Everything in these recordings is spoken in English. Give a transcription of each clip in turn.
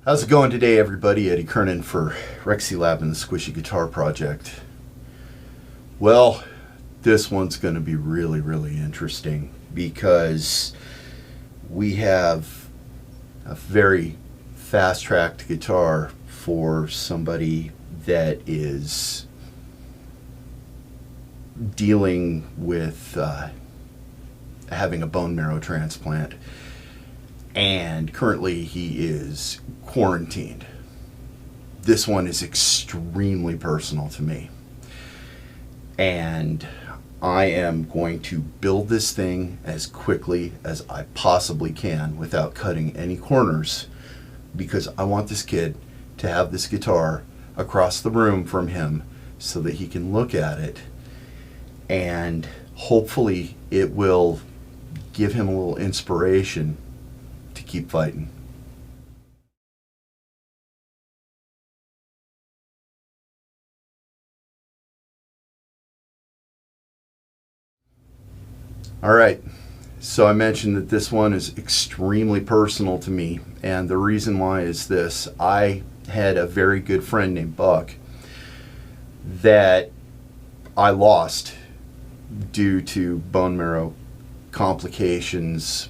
How's it going today, everybody? Eddie Kernan for Rexylab and the Squishy Guitar Project. Well, this one's going to be really interesting because we have a very fast-tracked guitar for somebody that is dealing with having a bone marrow transplant. And currently he is quarantined. This one is extremely personal to me. And I am going to build this thing as quickly as I possibly can without cutting any corners, because I want this kid to have this guitar across the room from him so that he can look at it, and hopefully it will give him a little inspiration to keep fighting. All right, so I mentioned that this one is extremely personal to me, and the reason why is this. I had a very good friend named Buck that I lost due to bone marrow complications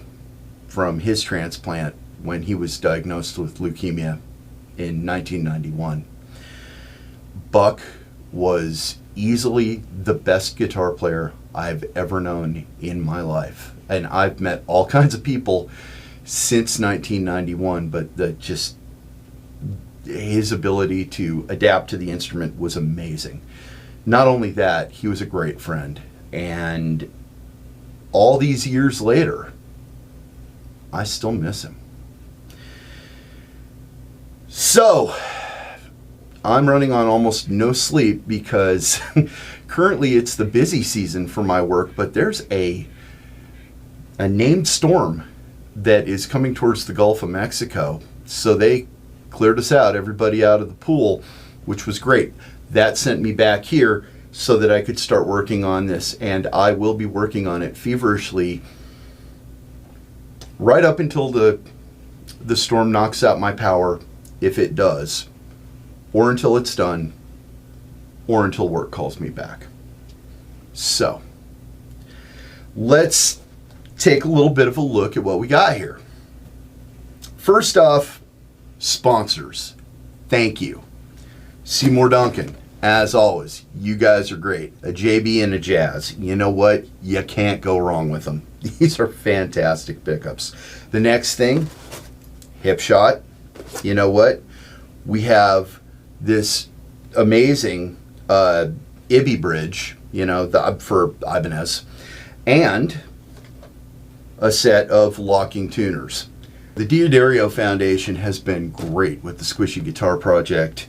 from his transplant when he was diagnosed with leukemia in 1991. Buck was easily the best guitar player I've ever known in my life. And I've met all kinds of people since 1991, but his ability to adapt to the instrument was amazing. Not only that, he was a great friend. And all these years later, I still miss him. So, I'm running on almost no sleep because currently it's the busy season for my work, but there's a named storm that is coming towards the Gulf of Mexico. So they cleared us out, everybody out of the pool, which was great. That sent me back here so that I could start working on this, and I will be working on it feverishly right up until the storm knocks out my power, if it does, or until it's done, or until work calls me back. So, let's take a little bit of a look at what we got here. First off, sponsors. Thank you. Seymour Duncan, as always, you guys are great. A JB and a Jazz. You know what? You can't go wrong with them. These are fantastic pickups. The next thing, Hipshot. You know what? We have this amazing Ibi bridge, for Ibanez, and a set of locking tuners. The Diodario Foundation has been great with the Squishy Guitar Project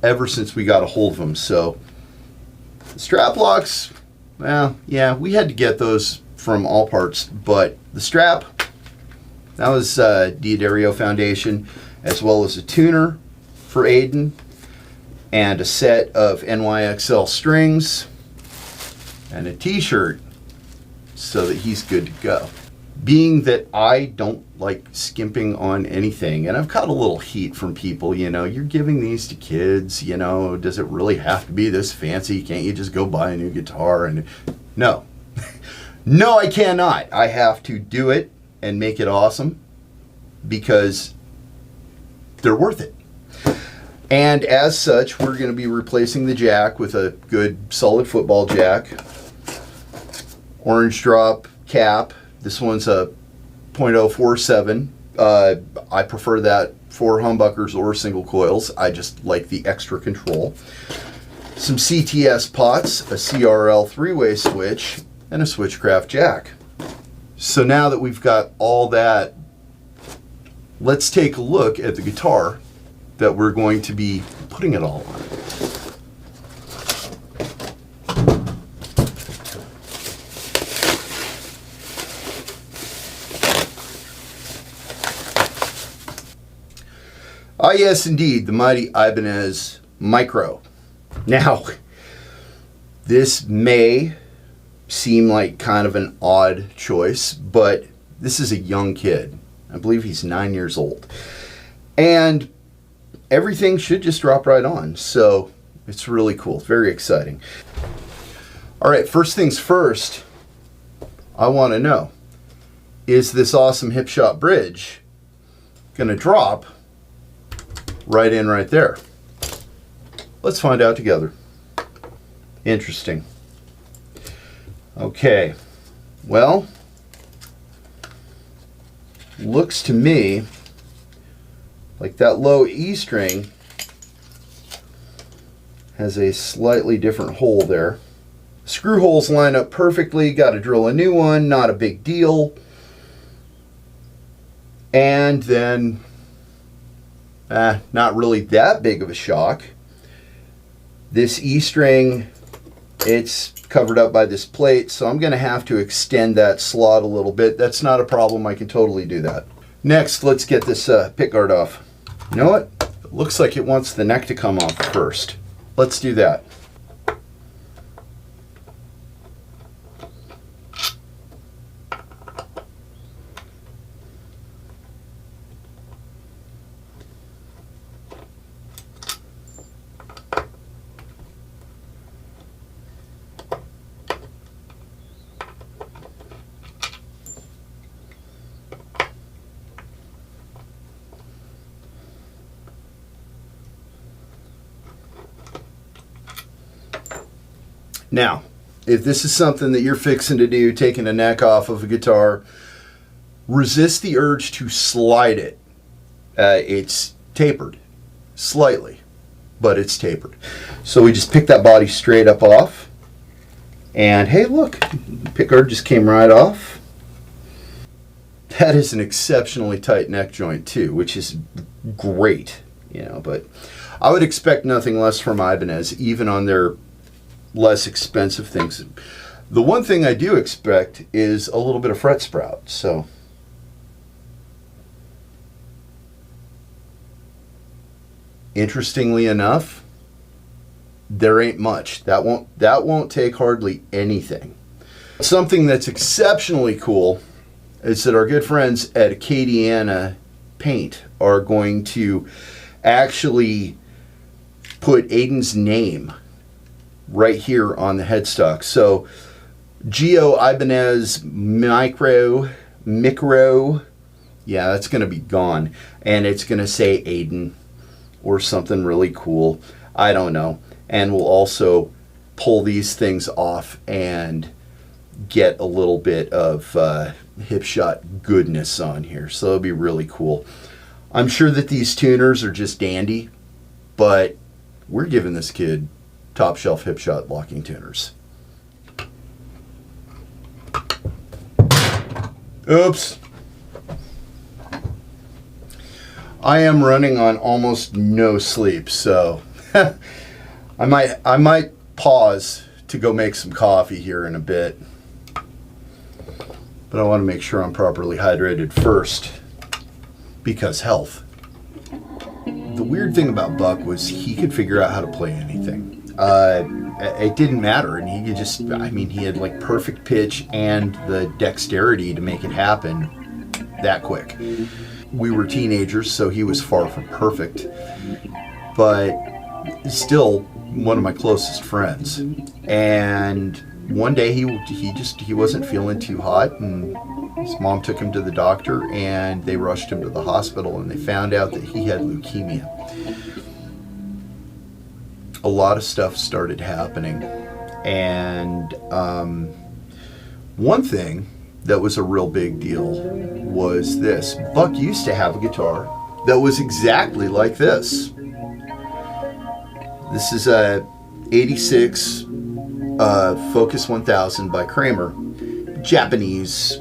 ever since we got a hold of them. So the strap locks, well, yeah, we had to get those from All Parts, but the strap, that was Diodario Foundation, as well as a tuner for Aiden, and a set of NYXL strings, and a t-shirt so that he's good to go. Being that I don't like skimping on anything, and I've caught a little heat from people, you're giving these to kids, does it really have to be this fancy? Can't you just go buy a new guitar? And no. No, I cannot. I have to do it and make it awesome because they're worth it. And as such, we're going to be replacing the jack with a good solid football jack. Orange drop cap. This one's a .047. I prefer that for humbuckers or single coils. I just like the extra control. Some CTS pots, a CRL 3-way switch, and a Switchcraft jack. So now that we've got all that, let's take a look at the guitar that we're going to be putting it all on. Ah, yes, indeed, the mighty Ibanez Micro. Now, this may seem like kind of an odd choice, but this is a young kid. I believe he's 9 years old. And everything should just drop right on. So it's really cool. It's very exciting. All right, first things first, I want to know, is this awesome Hipshot bridge going to drop right in right there? Let's find out together. Interesting. Okay, well, looks to me like that low E string has a slightly different hole there. Screw holes line up perfectly, got to drill a new one, not a big deal. And then, not really that big of a shock. This E string, it's covered up by this plate, so I'm going to have to extend that slot a little bit. That's not a problem, I can totally do that. Next, let's get this pickguard off. You know what? It looks like it wants the neck to come off first. Let's do that. Now, if this is something that you're fixing to do, taking a neck off of a guitar, resist the urge to slide it. It's tapered slightly, but it's tapered. So we just pick that body straight up off. And hey, look, pickguard just came right off. That is an exceptionally tight neck joint too, which is great, you know, but I would expect nothing less from Ibanez, even on their less expensive things. The one thing I do expect is a little bit of fret sprout. So interestingly enough, there ain't much. That won't take hardly anything. Something that's exceptionally cool is that our good friends at Acadiana Paint are going to actually put Aiden's name right here on the headstock. So Geo Ibanez micro, yeah, that's going to be gone. And it's going to say Aiden or something really cool. I don't know. And we'll also pull these things off and get a little bit of Hipshot goodness on here. So it'll be really cool. I'm sure that these tuners are just dandy, but we're giving this kid top shelf Hipshot locking tuners. Oops. I am running on almost no sleep, so I might pause to go make some coffee here in a bit. But I want to make sure I'm properly hydrated first, because health. The weird thing about Buck was he could figure out how to play anything. It didn't matter, and he could just, I mean, he had like perfect pitch and the dexterity to make it happen that quick. We were teenagers, so he was far from perfect, but still one of my closest friends. And one day he wasn't feeling too hot, and his mom took him to the doctor, and they rushed him to the hospital, and they found out that he had leukemia. A lot of stuff started happening, and one thing that was a real big deal was this. Buck used to have a guitar that was exactly like this. This is a 86 Focus 1000 by Kramer, Japanese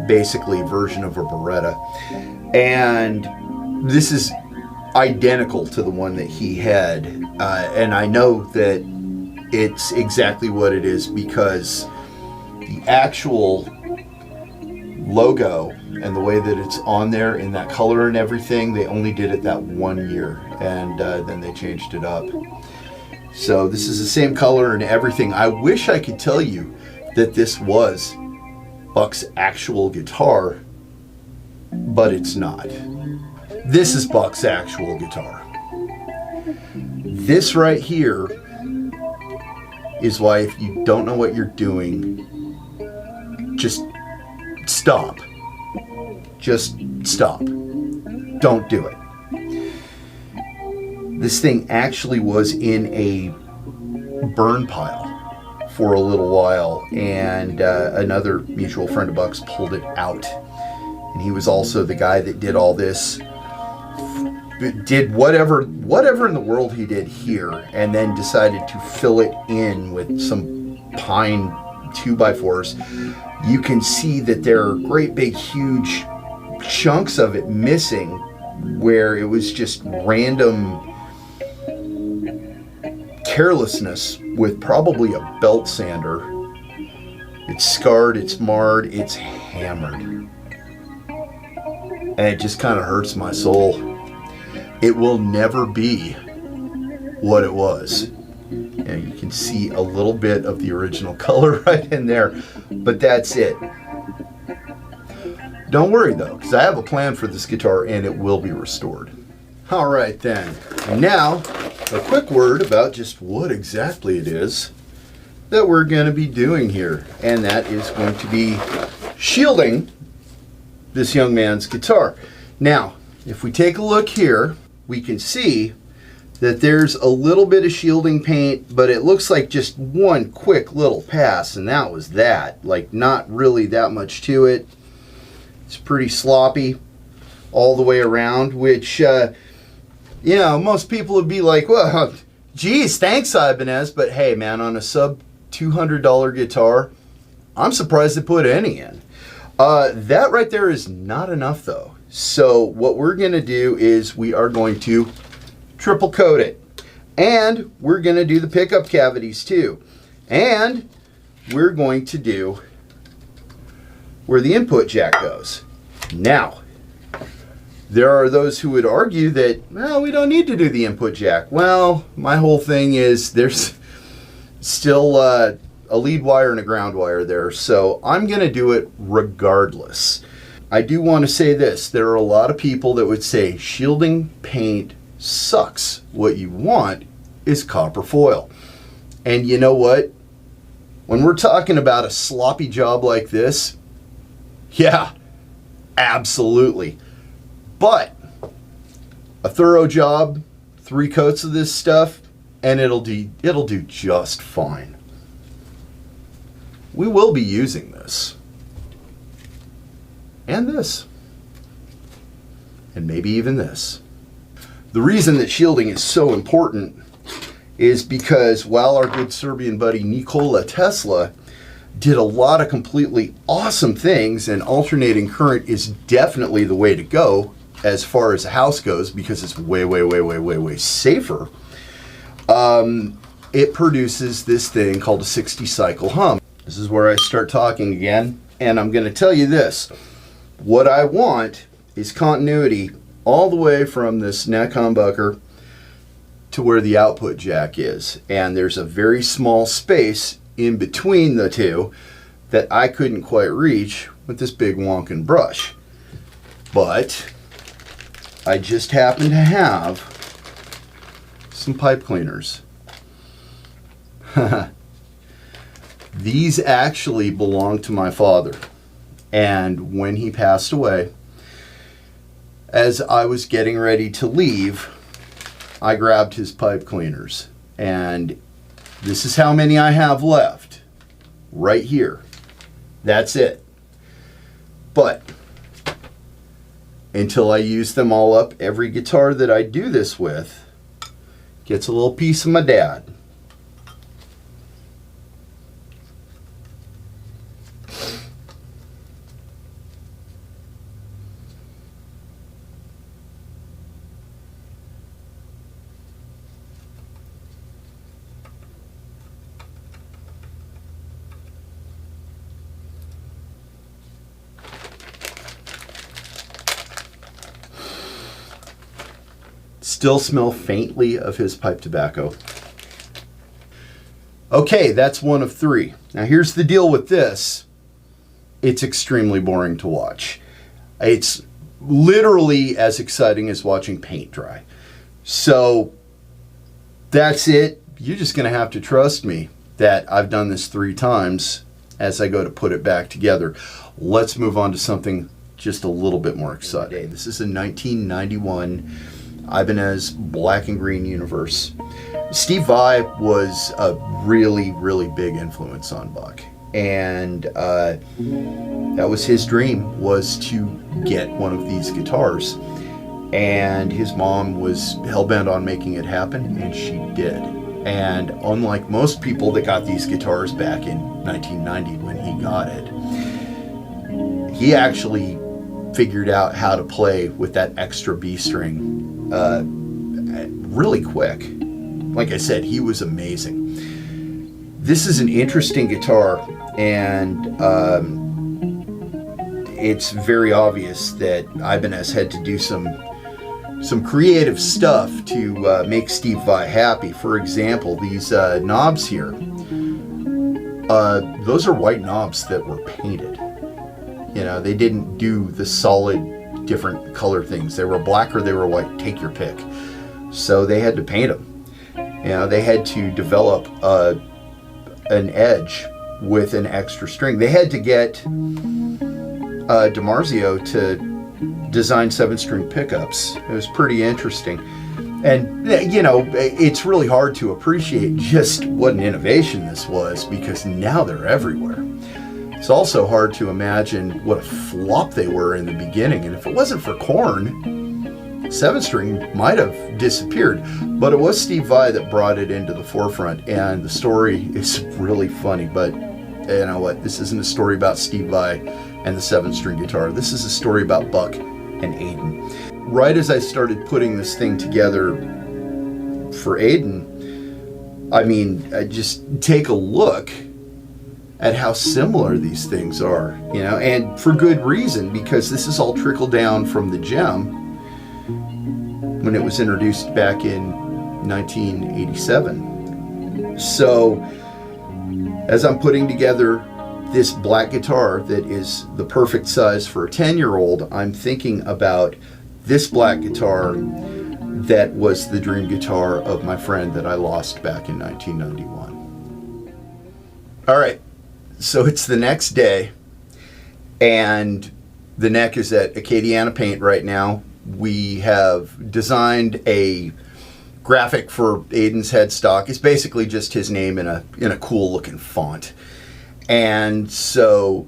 basically version of a Beretta, and this is identical to the one that he had, and I know that it's exactly what it is because the actual logo and the way that it's on there in that color and everything, they only did it that 1 year, and then they changed it up. So this is the same color and everything. I wish I could tell you that this was Buck's actual guitar, but it's not. This is Buck's actual guitar. This right here is why if you don't know what you're doing, just stop. Just stop. Don't do it. This thing actually was in a burn pile for a little while, and another mutual friend of Buck's pulled it out. And he was also the guy that did all this, did whatever in the world he did here, and then decided to fill it in with some pine 2x4s. You can see that there are great big huge chunks of it missing, where it was just random carelessness with probably a belt sander. It's scarred, it's marred, it's hammered. And it just kind of hurts my soul. It will never be what it was. And you can see a little bit of the original color right in there, but that's it. Don't worry though, because I have a plan for this guitar and it will be restored. All right then, and now a quick word about just what exactly it is that we're going to be doing here, and that is going to be shielding this young man's guitar. Now, if we take a look here, we can see that there's a little bit of shielding paint, but it looks like just one quick little pass, and that was that. Like, not really that much to it. It's pretty sloppy all the way around, which, you know, most people would be like, well, geez, thanks, Ibanez, but hey, man, on a sub $200 guitar, I'm surprised they put any in. That right there is not enough, though. So what we're going to do is we are going to triple coat it. And we're going to do the pickup cavities, too. And we're going to do where the input jack goes. Now, there are those who would argue that, well, we don't need to do the input jack. Well, my whole thing is there's still a lead wire and a ground wire there, so I'm going to do it regardless. I do want to say this. There are a lot of people that would say shielding paint sucks. What you want is copper foil. And you know what? When we're talking about a sloppy job like this, yeah, absolutely. But a thorough job, 3 coats of this stuff, and it'll do just fine. We will be using this. And this. And maybe even this. The reason that shielding is so important is because while our good Serbian buddy Nikola Tesla did a lot of completely awesome things, and alternating current is definitely the way to go as far as a house goes, because it's way safer, it produces this thing called a 60 cycle hum. This is where I start talking again, and I'm going to tell you this. What I want is continuity all the way from this neck humbucker to where the output jack is. And there's a very small space in between the two that I couldn't quite reach with this big wonkin' brush. But I just happen to have some pipe cleaners. These actually belong to my father. And when he passed away, as I was getting ready to leave, I grabbed his pipe cleaners. And this is how many I have left. Right here. That's it. But until I use them all up, every guitar that I do this with gets a little piece of my dad. Still smell faintly of his pipe tobacco. Okay, that's one of 3. Now here's the deal with this. It's extremely boring to watch. It's literally as exciting as watching paint dry. So that's it. You're just going to have to trust me that I've done this 3 times as I go to put it back together. Let's move on to something just a little bit more exciting. This is a 1991 Ibanez black and green Universe. Steve Vai was a really, really big influence on Buck. And that was his dream, was to get one of these guitars. And his mom was hell-bent on making it happen, and she did. And unlike most people that got these guitars back in 1990 when he got it, he actually figured out how to play with that extra B string really quick. Like I said, he was amazing. This is an interesting guitar, and it's very obvious that Ibanez had to do some creative stuff to make Steve Vai happy. For example, these knobs here, those are white knobs that were painted. You know, they didn't do the solid different color things. They were black or they were white, take your pick. So they had to paint them. You know, they had to develop an edge with an extra string. They had to get DiMarzio to design 7-string pickups. It was pretty interesting. And, you know, it's really hard to appreciate just what an innovation this was, because now they're everywhere. It's also hard to imagine what a flop they were in the beginning. And if it wasn't for Korn, 7-string might have disappeared. But it was Steve Vai that brought it into the forefront. And the story is really funny. But you know what? This isn't a story about Steve Vai and the 7-string guitar. This is a story about Buck and Aiden. Right as I started putting this thing together for Aiden, I mean, I just take a look at how similar these things are, you know, and for good reason, because this is all trickled down from the Gem when it was introduced back in 1987. So as I'm putting together this black guitar that is the perfect size for a 10-year-old, I'm thinking about this black guitar that was the dream guitar of my friend that I lost back in 1991. All right, so it's the next day, and the neck is at Acadiana Paint right now. We have designed a graphic for Aiden's headstock. It's basically just his name in a cool looking font. And so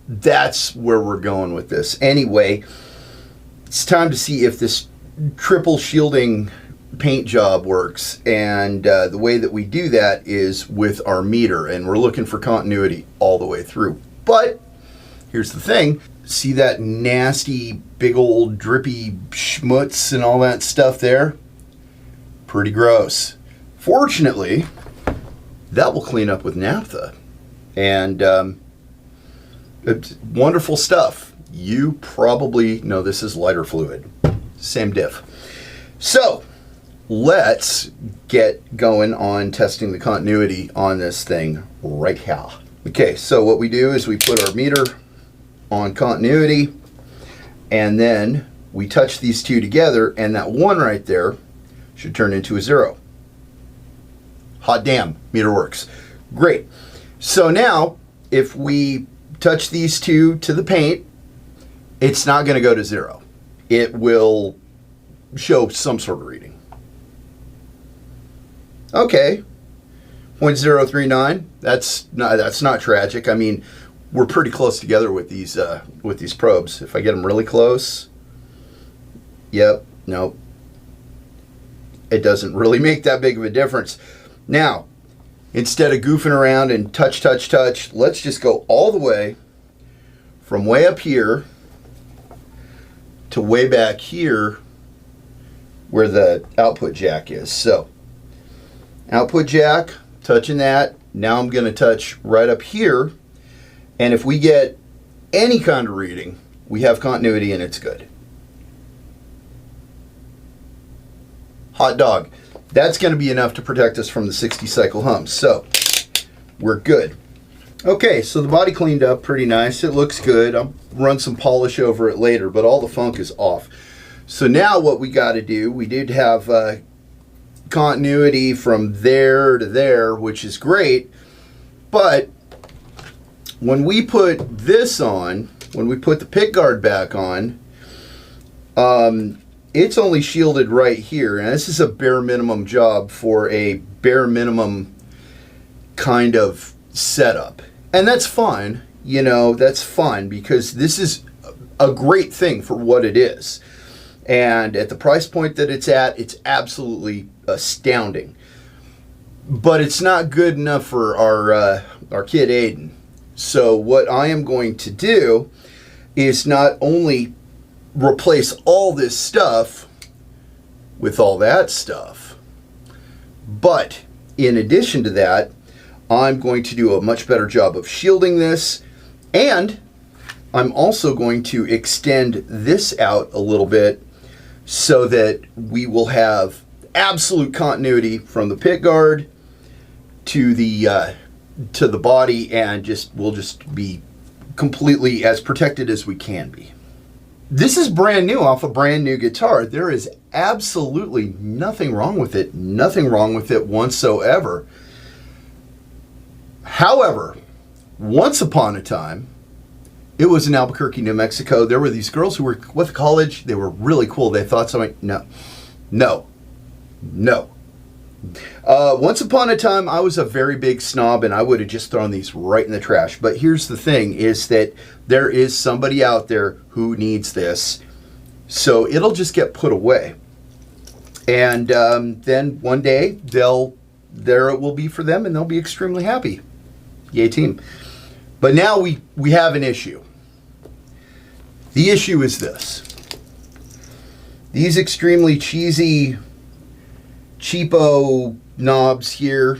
that's where we're going with this. Anyway, it's time to see if this triple shielding paint job works. And the way that we do that is with our meter. And we're looking for continuity all the way through. But here's the thing. See that nasty, big old drippy schmutz and all that stuff there? Pretty gross. Fortunately, that will clean up with naphtha. And it's wonderful stuff. You probably know this is lighter fluid. Same diff. So let's get going on testing the continuity on this thing right here. Okay, so what we do is we put our meter on continuity, and then we touch these two together, and that 1 right there should turn into a 0. Hot damn, meter works. Great. So now, if we touch these two to the paint, it's not going to go to 0. It will show some sort of reading. Okay, 0.039. That's not tragic. I mean, we're pretty close together with these probes. If I get them really close, yep, nope. It doesn't really make that big of a difference. Now, instead of goofing around and touch, let's just go all the way from way up here to way back here where the output jack is. So, output jack, touching that. Now I'm going to touch right up here. And if we get any kind of reading, we have continuity and it's good. Hot dog. That's going to be enough to protect us from the 60 cycle hums. So we're good. Okay, so the body cleaned up pretty nice. It looks good. I'll run some polish over it later, but all the funk is off. So now what we got to do, we did have continuity from there to there, which is great. But when we put this on, when we put the pick guard back on, it's only shielded right here. And this is a bare minimum job for a bare minimum kind of setup. And that's fine, you know, that's fine because this is a great thing for what it is. And at the price point that it's at, it's absolutely astounding. But it's not good enough for our kid Aiden. So what I am going to do is not only replace all this stuff with all that stuff, but in addition to that, I'm going to do a much better job of shielding this, and I'm also going to extend this out a little bit so that we will have absolute continuity from the pick guard to the body, and we'll just be completely as protected as we can be. This is brand new off a brand new guitar. There is absolutely nothing wrong with it. Nothing wrong with it whatsoever. However, once upon a time, it was in Albuquerque, New Mexico. There were these girls who were with college. They were really cool. They thought something. No. Once upon a time, I was a very big snob, and I would have just thrown these right in the trash. But here's the thing, is that there is somebody out there who needs this. So it'll just get put away. And then one day, there it will be for them, and they'll be extremely happy. Yay, team. But now we have an issue. The issue is this. These extremely cheesy, cheapo knobs here,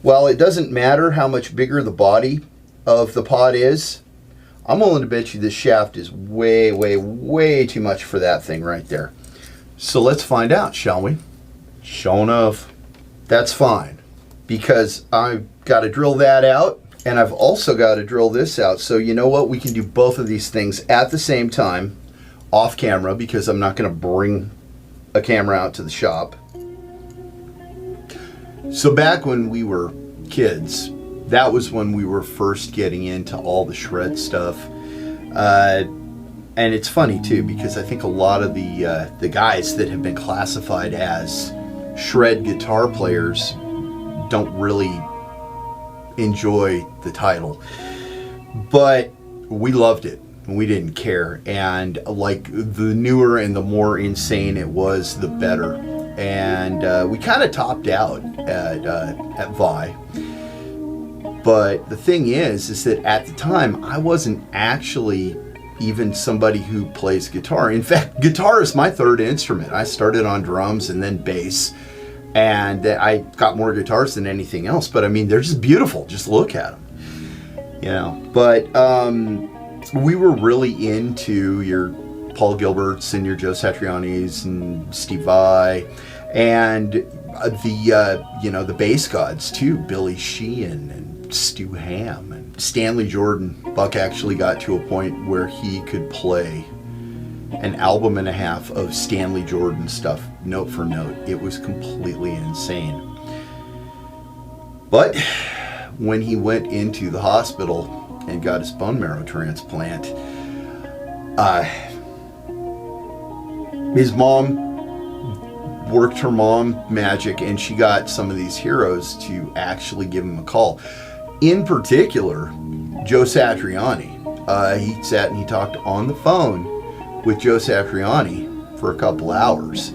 while it doesn't matter how much bigger the body of the pod is, I'm willing to bet you this shaft is way, way, way too much for that thing right there. So let's find out, shall we? Sure enough, that's fine, because I've got to drill that out, and I've also got to drill this out. So you know what? We can do both of these things at the same time, off camera, because I'm not going to bring a camera out to the shop. So back when we were kids, that was when we were first getting into all the shred stuff. And it's funny too, because I think a lot of the guys that have been classified as shred guitar players don't really enjoy the title, but we loved it. We didn't care, and like the newer and the more insane it was, the better. And we kind of topped out at Vi. But the thing is that at the time I wasn't actually even somebody who plays guitar. In fact, guitar is my third instrument. I started on drums and then bass, and I got more guitars than anything else. But I mean, they're just beautiful. Just look at them, you know. But we were really into your Paul Gilberts and your Joe Satrianis and Steve Vai, and the bass gods too, Billy Sheehan and Stu Hamm and Stanley Jordan. Buck actually got to a point where he could play an album and a half of Stanley Jordan stuff note for note. It was completely insane. But when he went into the hospital and got his bone marrow transplant, his mom worked her mom magic, and she got some of these heroes to actually give him a call. In particular, Joe Satriani. He sat and he talked on the phone with Joe Satriani for a couple hours.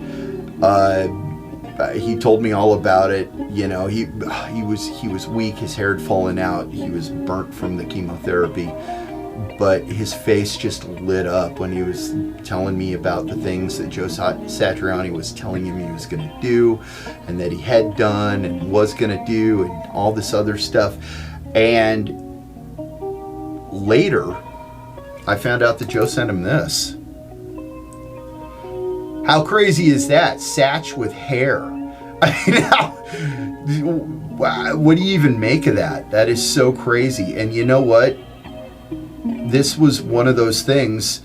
He told me all about it. You know, he was weak. His hair had fallen out. He was burnt from the chemotherapy. But his face just lit up when he was telling me about the things that Joe Satriani was telling him he was going to do, and that he had done and was going to do, and all this other stuff. And later, I found out that Joe sent him this. How crazy is that? Satch with hair. I mean, What do you even make of that? That is so crazy. And you know what? This was one of those things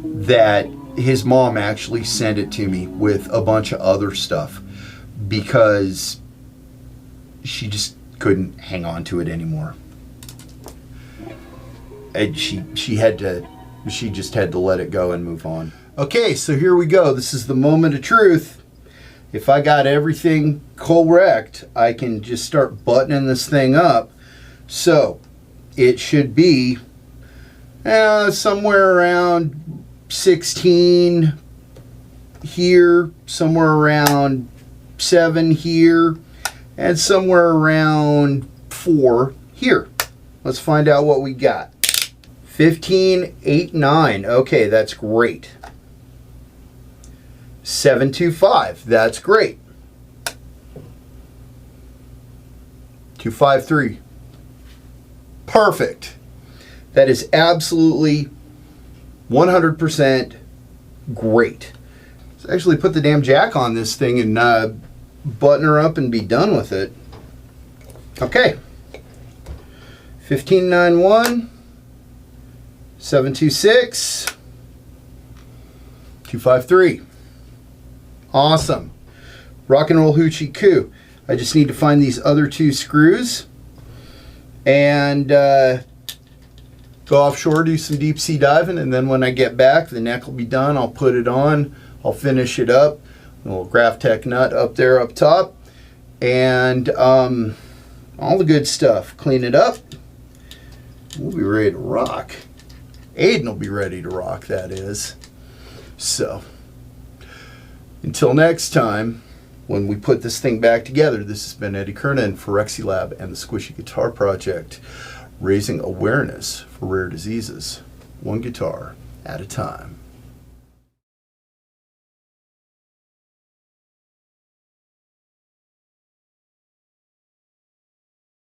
that his mom actually sent it to me with a bunch of other stuff because she just couldn't hang on to it anymore. And she just had to let it go and move on. Okay, so here we go. This is the moment of truth. If I got everything correct, I can just start buttoning this thing up. So it should be somewhere around 16 here, somewhere around 7 here, and somewhere around 4 here. Let's find out what we got. 15, 8, 9. Okay, that's great. 7, 2, 5. That's great. 2, 5, 3. Perfect. That is absolutely 100% great. Let's actually put the damn jack on this thing and button her up and be done with it. Okay. 15, 9, 1. 7, 2, 6. 2, 5, 3. Awesome. Rock and roll hoochie coo. I just need to find these other 2 screws and go offshore, do some deep sea diving, and then when I get back, the neck will be done. I'll put it on. I'll finish it up. A little Graphtec nut up there up top, and all the good stuff. Clean it up. We'll be ready to rock. Aiden will be ready to rock, that is. So until next time, when we put this thing back together, this has been Eddie Kernan for Rexylab and the Squishy Guitar Project, raising awareness for rare diseases, one guitar at a time.